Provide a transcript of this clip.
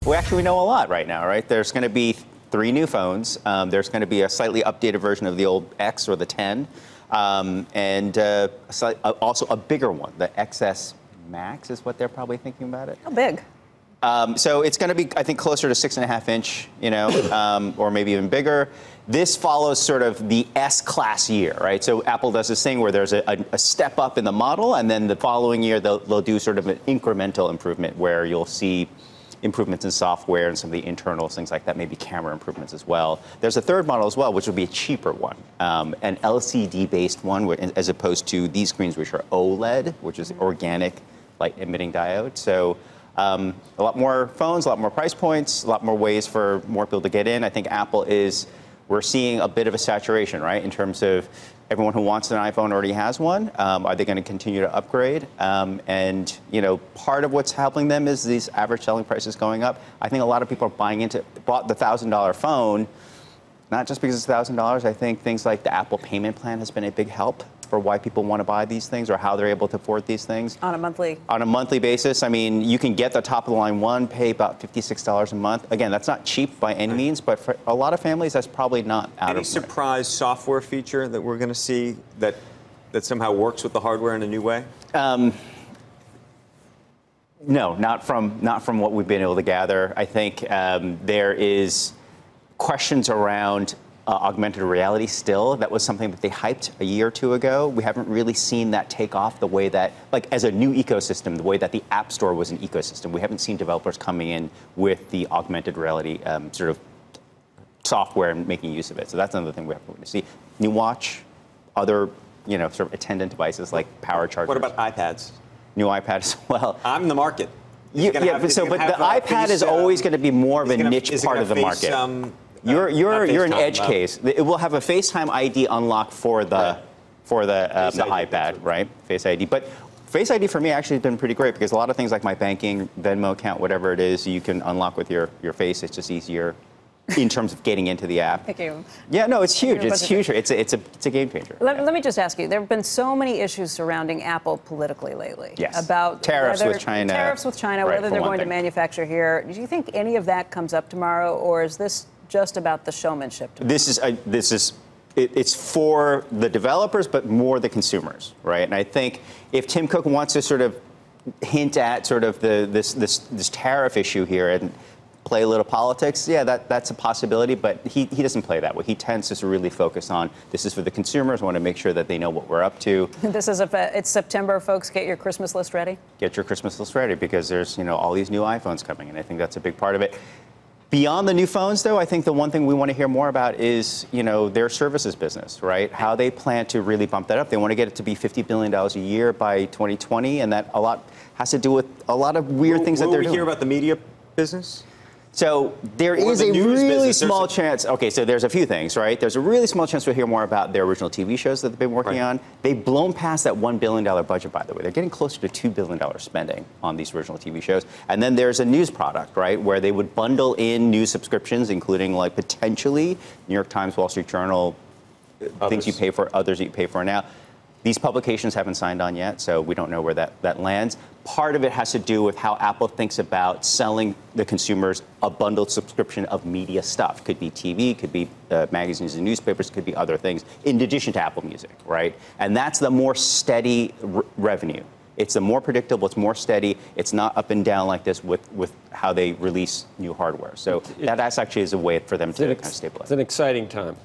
Well, actually, we know a lot right now, right? There's going to be 3 new phones. There's going to be a slightly updated version of the old X or the 10, and also a bigger one. The XS Max is what they're probably thinking about it. How big? So it's going to be, I think, closer to 6.5 inch, or maybe even bigger. This follows sort of the S-class year, right? So Apple does this thing where there's a step up in the model, and then the following year they'll do sort of an incremental improvement where you'll see improvements in software and some of the internals, things like that, maybe camera improvements as well. There's a third model as well, which will be a cheaper one, an LCD-based one, as opposed to these screens, which are OLED, which is organic light-emitting diode. So a lot more phones, a lot more price points, a lot more ways for more people to get in. I think we're seeing a bit of a saturation, right, in terms of everyone who wants an iPhone already has one. Are they going to continue to upgrade? And, part of what's helping them is these average selling prices going up. I think a lot of people are bought the $1,000 phone, not just because it's $1,000. I think things like the Apple payment plan has been a big help for why people want to buy these things or how they're able to afford these things. On a monthly basis. I mean, you can get the top of the line one, pay about $56 a month. Again, that's not cheap by any means, but for a lot of families, that's probably not out of Any surprise software feature that we're going to see that somehow works with the hardware in a new way? No, not from what we've been able to gather. I think there is questions around augmented reality still. That was something that they hyped a year or two ago. We haven't really seen that take off the way that, as a new ecosystem, the way that the App Store was an ecosystem. We haven't seen developers coming in with the augmented reality sort of software and making use of it. So that's another thing we have to see. New watch, other, sort of attendant devices like power chargers. What about iPads? New iPad as well. I'm in the market. But the iPad is always going to be more of a niche part of the market. You're an edge case. It will have a FaceTime ID unlock for the iPad, right? Face ID. But Face ID for me actually has been pretty great because a lot of things like my banking, Venmo account, whatever it is, you can unlock with your face. It's just easier in terms of getting into the app. Thank you. Yeah, no, it's huge. It's huge. It's a game changer. Let me just ask you, there have been so many issues surrounding Apple politically lately. Yes. About tariffs with China. Right, whether they're going to manufacture here. Do you think any of that comes up tomorrow, or is this just about the showmanship tomorrow? It's for the developers, but more the consumers, right? And I think if Tim Cook wants to sort of hint at sort of this tariff issue here and play a little politics, yeah, that's a possibility, but he doesn't play that way. He tends to really focus on this is for the consumers. I want to make sure that they know what we're up to. It's September, folks. Get your Christmas list ready. Get your Christmas list ready because there's all these new iPhones coming, and I think that's a big part of it. Beyond the new phones, though, I think the one thing we want to hear more about is, their services business, right? How they plan to really bump that up. They want to get it to be $50 billion a year by 2020, and that a lot has to do with a lot of weird things that they're doing. Will we hear about the media business? So there is a really small chance. Okay, so there's a few things, right? There's a really small chance we'll hear more about their original TV shows that they've been working on. They've blown past that $1 billion budget, by the way. They're getting closer to $2 billion spending on these original TV shows. And then there's a news product, right, where they would bundle in news subscriptions, including potentially New York Times, Wall Street Journal, things you pay for, others you pay for now. These publications haven't signed on yet, so we don't know where that lands. Part of it has to do with how Apple thinks about selling the consumers a bundled subscription of media stuff. Could be TV, could be magazines and newspapers, could be other things, in addition to Apple Music, right? And that's the more steady revenue. It's the more predictable, it's more steady. It's not up and down like this with how they release new hardware. So that actually is a way for them to kind of stabilize. It's an exciting time.